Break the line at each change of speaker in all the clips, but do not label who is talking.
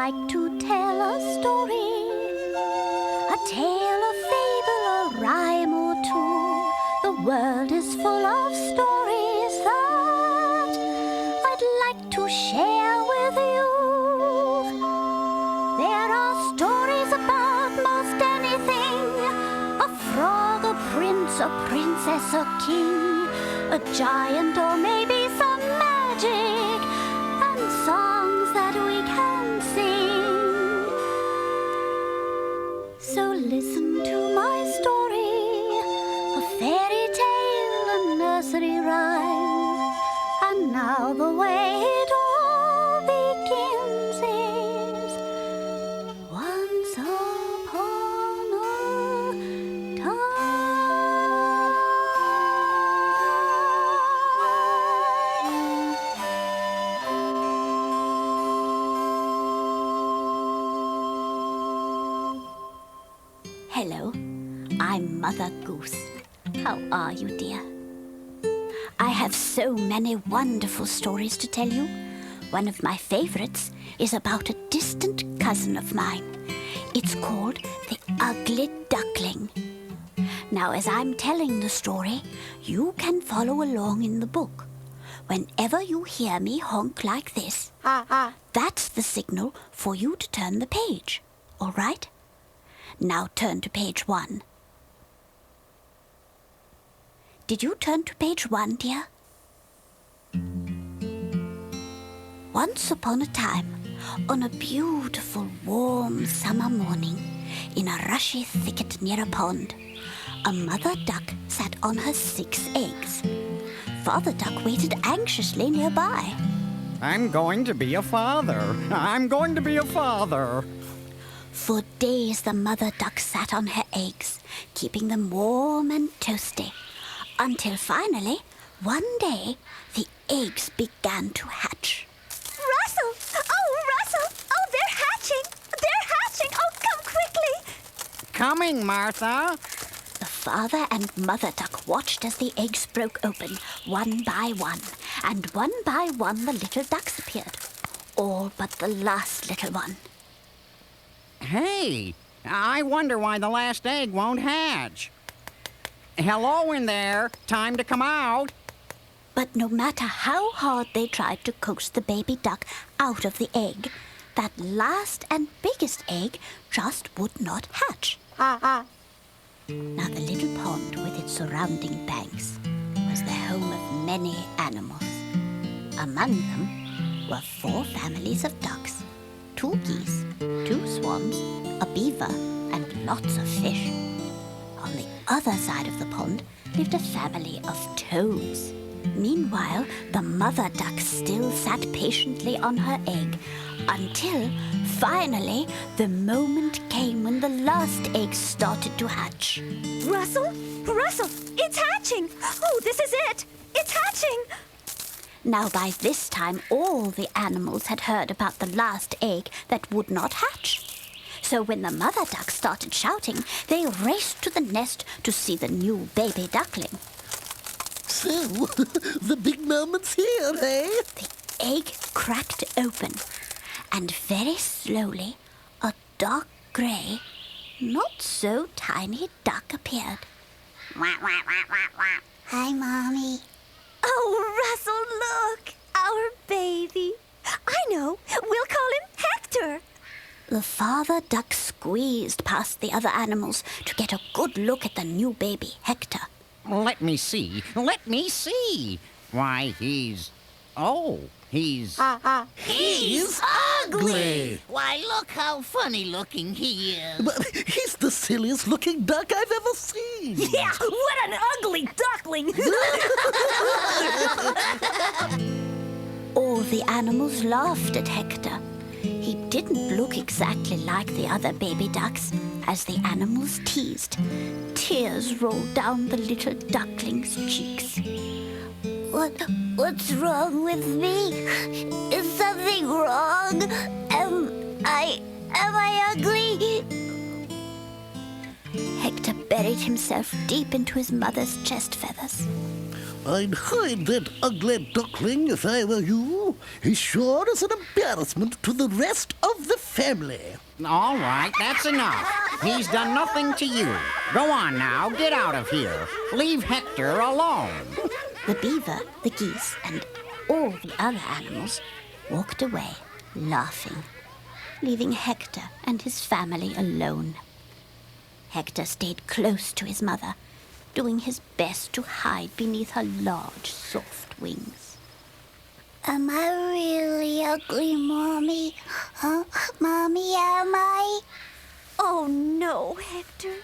like to tell a story, a tale, a fable, a rhyme or two. The world is full of stories that I'd like to share with you. There are stories about most anything: a frog, a prince, a princess, a king, a giant, or maybe some magic, and songs that we can sing. So listen to my story, a fairy tale, a nursery rhyme. And now the way it all begins is once upon a Hello, I'm Mother Goose. How are you, dear? I have so many wonderful stories to tell you. One of my favorites is about a distant cousin of mine. It's called the Ugly Duckling. Now, as I'm telling the story, you can follow along in the book. Whenever you hear me honk like this, that's the signal for you to turn the page. All right? Now turn to page 1. Did you turn to page 1, dear? Once upon a time, on a beautiful, warm summer morning, in a rushy thicket near a pond, a mother duck sat on her 6 eggs. Father duck waited anxiously nearby.
I'm going to be a father. I'm going to be a father.
For days the mother duck sat on her eggs, keeping them warm and toasty, until finally, one day, the eggs began to hatch.
Russell! Oh, Russell! Oh, they're hatching! They're hatching! Oh, come quickly!
Coming, Martha.
The father and mother duck watched as the eggs broke open, one by one, and one by one the little ducks appeared, all but the last little one.
Hey, I wonder why the last egg won't hatch. Hello in there. Time to come out.
But no matter how hard they tried to coax the baby duck out of the egg, that last and biggest egg just would not hatch. Now the little pond with its surrounding banks was the home of many animals. Among them were 4 families of ducks, 2 geese, 2 swans, a beaver, and lots of fish. On the other side of the pond lived a family of toads. Meanwhile, the mother duck still sat patiently on her egg until, finally, the moment came when the last egg started to hatch.
Russell? Russell! It's hatching! Oh, this is it! It's hatching!
Now, by this time, all the animals had heard about the last egg that would not hatch. So when the mother duck started shouting, they raced to the nest to see the new baby duckling.
So, the big moment's here, eh?
The egg cracked open, and very slowly, a dark grey, not so tiny duck appeared. Hi, Mommy.
Oh, Russell, look! Our baby! I know! We'll call him Hector!
The father duck squeezed past the other animals to get a good look at the new baby, Hector.
Let me see. Let me see. Why, he's... Oh, he's...
He's ugly!
Why, look how funny looking he is.
But he's the silliest looking duck I've ever seen.
Yeah, what an ugly duckling!
All the animals laughed at Hector. He didn't look exactly like the other baby ducks. As the animals teased, tears rolled down the little duckling's cheeks.
What's wrong with me? Is something wrong? Am I ugly?
Hector buried himself deep into his mother's chest feathers.
I'd hide that ugly duckling if I were you. He sure is an embarrassment to the rest of the family.
All right, that's enough. He's done nothing to you. Go on now, get out of here. Leave Hector alone.
The beaver, the geese, and all the other animals walked away, laughing, leaving Hector and his family alone. Hector stayed close to his mother, doing his best to hide beneath her large, soft wings.
Am I really ugly, Mommy? Huh? Mommy, am I?
Oh, no, Hector.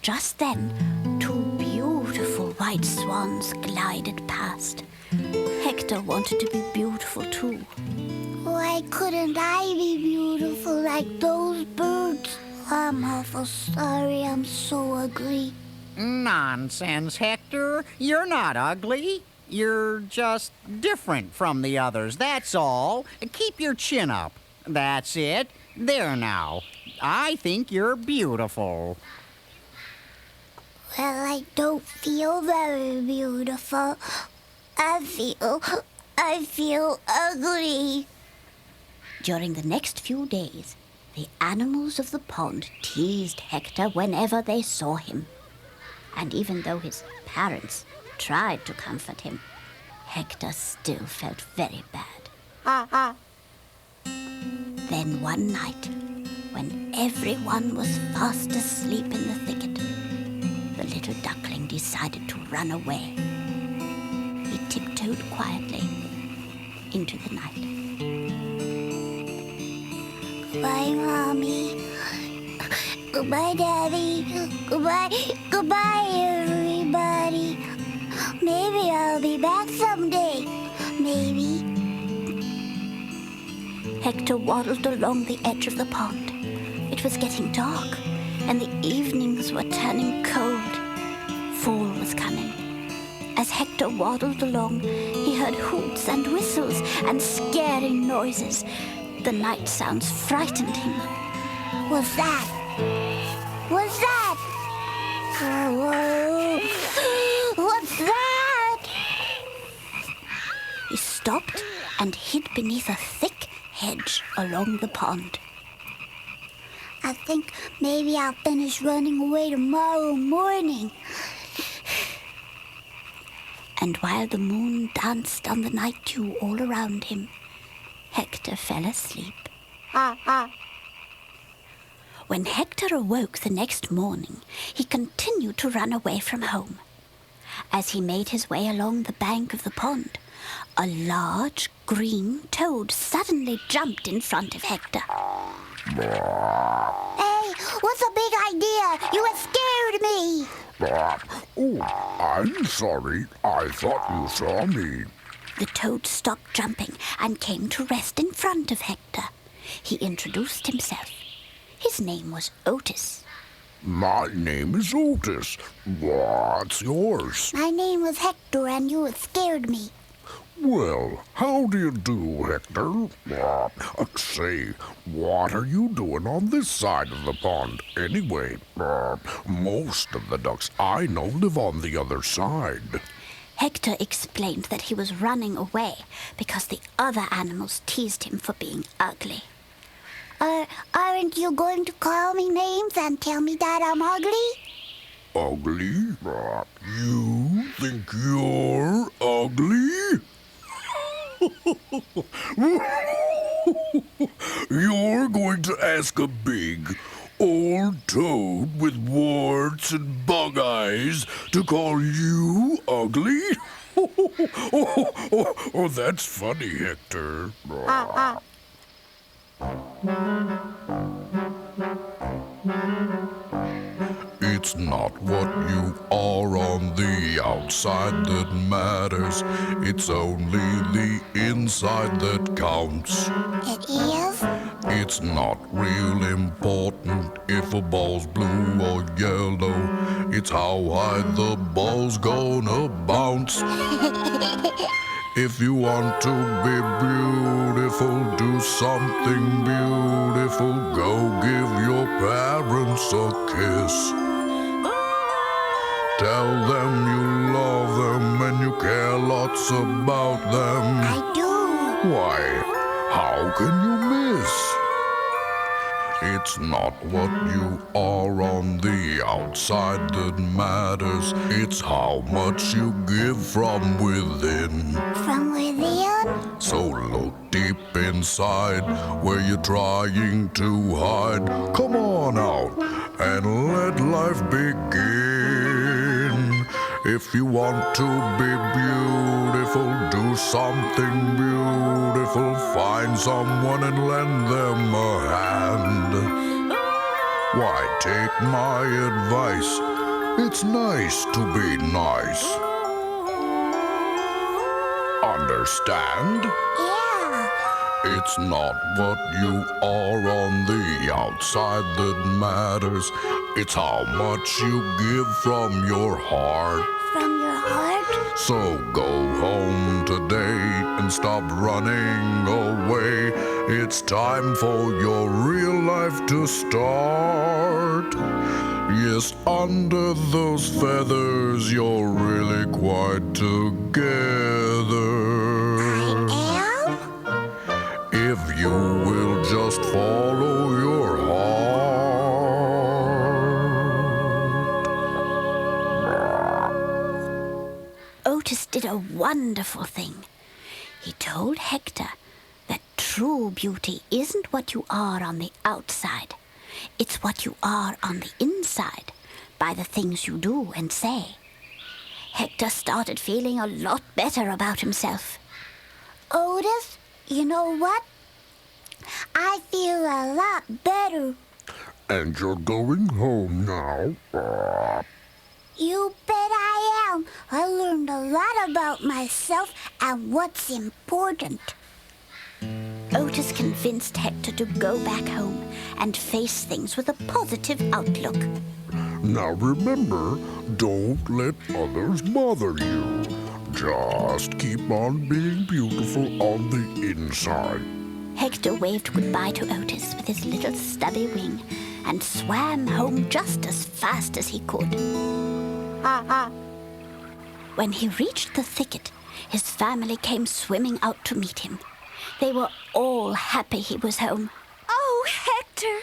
Just then, two beautiful white swans glided past. Hector wanted to be beautiful too.
Why couldn't I be beautiful like those birds? I'm awful sorry I'm so ugly.
Nonsense, Hector. You're not ugly. You're just different from the others, that's all. Keep your chin up. That's it. There now. I think you're beautiful.
Well, I don't feel very beautiful. I feel ugly.
During the next few days, the animals of the pond teased Hector whenever they saw him. And even though his parents tried to comfort him, Hector still felt very bad. Then one night, when everyone was fast asleep in the thicket, the little duckling decided to run away. He tiptoed quietly into the night.
Goodbye, Mommy. Goodbye, Daddy. Goodbye, everybody. Maybe I'll be back someday. Maybe.
Hector waddled along the edge of the pond. It was getting dark, and the evenings were turning cold. Fall was coming. As Hector waddled along, he heard hoots and whistles and scary noises. The night sounds frightened him.
What's that? What's that? Whoa. What's that?
He stopped and hid beneath a thick hedge along the pond.
I think maybe I'll finish running away tomorrow morning.
And while the moon danced on the night dew all around him, Hector fell asleep. When Hector awoke the next morning, he continued to run away from home. As he made his way along the bank of the pond, a large green toad suddenly jumped in front of Hector.
Hey, what's a big idea? You have scared me.
Oh, I'm sorry. I thought you saw me.
The toad stopped jumping and came to rest in front of Hector. He introduced himself. His name was Otis.
My name is Otis. What's yours?
My name was Hector and you had scared me.
Well, how do you do, Hector? Say, what are you doing on this side of the pond, anyway? Most of the ducks I know live on the other side.
Hector explained that he was running away because the other animals teased him for being ugly.
Aren't you going to call me names and tell me that I'm ugly?
Ugly? You think you're ugly? You're going to ask a big, old toad with warts and bug eyes to call you ugly? Oh, that's funny, Hector. It's not what you are on the outside that matters. It's only the inside that counts.
It is?
It's not real important if a ball's blue or yellow. It's how high the ball's gonna bounce. If you want to be beautiful, do something beautiful. Go give your parents a kiss. Tell them you love them and you care lots about them.
I do.
Why, how can you miss? It's not what you are on the outside that matters. It's how much you give from within.
From within?
So look deep inside where you're trying to hide. Come on out and let life begin. If you want to be beautiful, do something beautiful. Find someone and lend them a hand. Why, take my advice. It's nice to be nice. Understand?
Yeah.
It's not what you are on the outside that matters. It's how much you give from your heart.
From your heart?
So go home today and stop running away. It's time for your real life to start. Yes, under those feathers, you're really quite together.
Am?
If you will just follow your heart.
Otis did a wonderful thing. He told Hector that true beauty isn't what you are on the outside. It's what you are on the inside, by the things you do and say. Hector started feeling a lot better about himself.
Otis, you know what? I feel a lot better.
And you're going home now?
You bet I am. I learned a lot about myself and what's important.
Otis convinced Hector to go back home and face things with a positive outlook.
Now remember, don't let others bother you. Just keep on being beautiful on the inside.
Hector waved goodbye to Otis with his little stubby wing and swam home just as fast as he could. When he reached the thicket, his family came swimming out to meet him. They were all happy he was home.
Oh, Hector!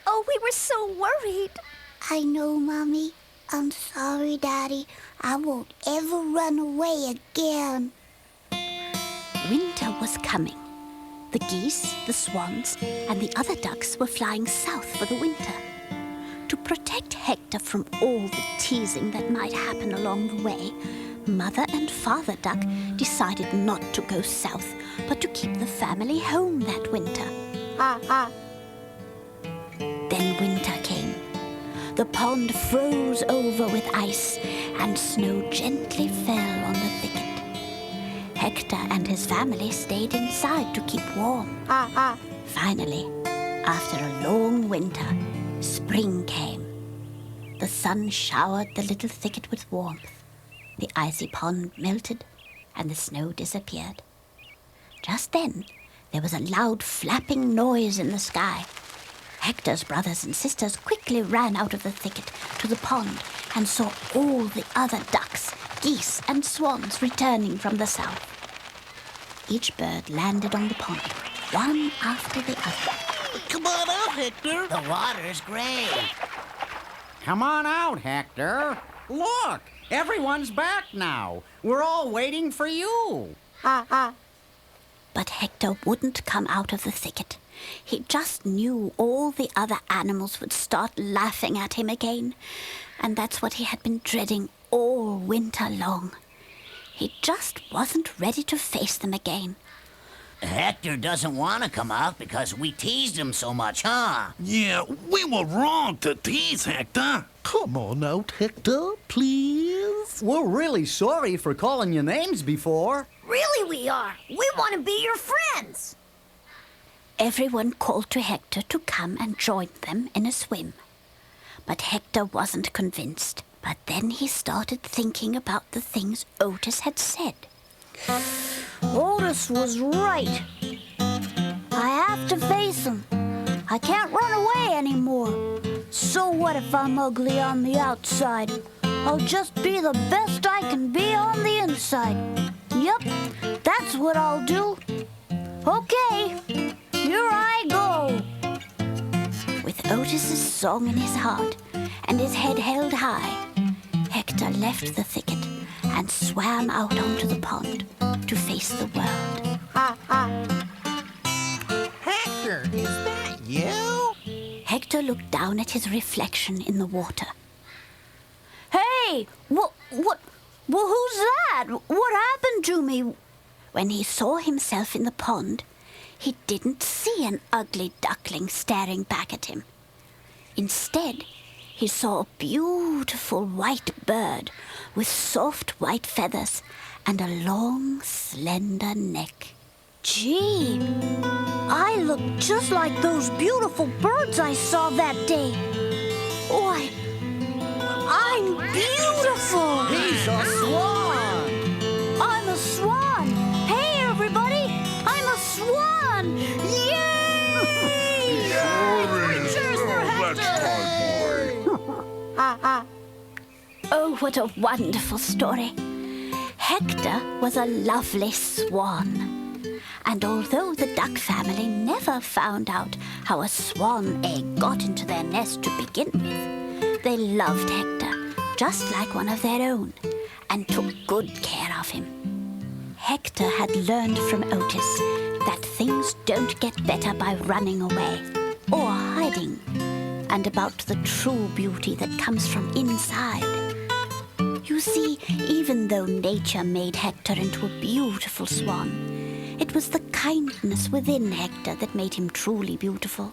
Oh, we were so worried.
I know, Mommy. I'm sorry, Daddy. I won't ever run away again.
Winter was coming. The geese, the swans, and the other ducks were flying south for the winter. To protect Hector from all the teasing that might happen along the way, Mother and Father Duck decided not to go south, but to keep the family home that winter. Then winter came. The pond froze over with ice, and snow gently fell on the thicket. Hector and his family stayed inside to keep warm. Finally, after a long winter, spring came. The sun showered the little thicket with warmth. The icy pond melted, and the snow disappeared. Just then, there was a loud flapping noise in the sky. Hector's brothers and sisters quickly ran out of the thicket to the pond and saw all the other ducks, geese, and swans returning from the south. Each bird landed on the pond, one after the other.
Come on out, Hector. The water's great.
Come on out, Hector. Look, everyone's back now. We're all waiting for you.
But Hector wouldn't come out of the thicket. He just knew all the other animals would start laughing at him again. And that's what he had been dreading all winter long. He just wasn't ready to face them again.
Hector doesn't want to come out because we teased him so much, huh?
Yeah, we were wrong to tease Hector.
Come on out, Hector, please.
We're really sorry for calling you names before.
Really, we are. We want to be your friends.
Everyone called to Hector to come and join them in a swim. But Hector wasn't convinced. But then he started thinking about the things Otis had said.
Otis was right. I have to face him. I can't run away anymore. So what if I'm ugly on the outside?
I'll just be the best I can be on the inside. Yep, that's what I'll do. Okay, here I go. With Otis's song in his heart and his head held high, Hector left the thicket and swam out onto the pond to face the world.
Hector, is that you?
Hector looked down at his reflection in the water. Hey, who's that? What happened to me? When he saw himself in the pond, he didn't see an ugly duckling staring back at him. Instead, he saw a beautiful white bird with soft white feathers and a long, slender neck. Gee, I look just like those beautiful birds I saw that day. Why, I'm beautiful.
He's a swan!
I'm a swan. Hey, everybody, I'm a swan. Yay!
Cheers for
Oh, what a wonderful story. Hector was a lovely swan. And although the duck family never found out how a swan egg got into their nest to begin with, they loved Hector just like one of their own and took good care of him. Hector had learned from Otis that things don't get better by running away or hiding, and about the true beauty that comes from inside. You see, even though nature made Hector into a beautiful swan, it was the kindness within Hector that made him truly beautiful.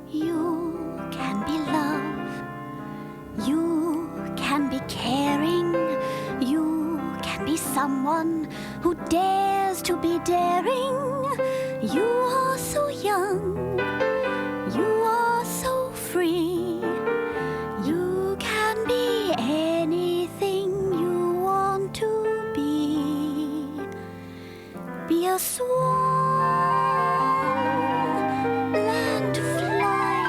You can be love, you can be caring, you can be someone who dares to be daring. You are so young, you are so free. You can be anything you want to be. Be a swan, learn to fly.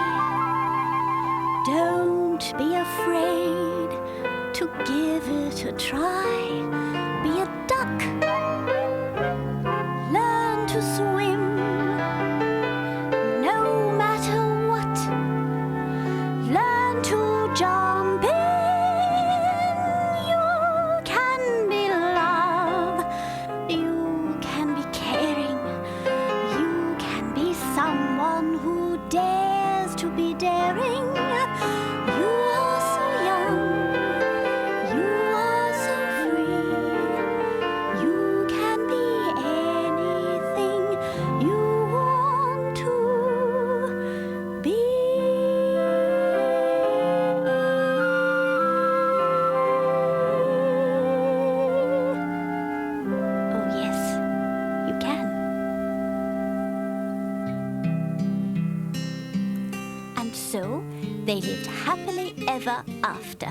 Don't be afraid to give it a try. Be a duck, learn to swim. No matter what, learn to jump in. You can be love, you can be caring, you can be someone who dares to be daring. You are so young, you are so free. You can be anything you want to be. Oh, yes, you can. And so they lived happily ever after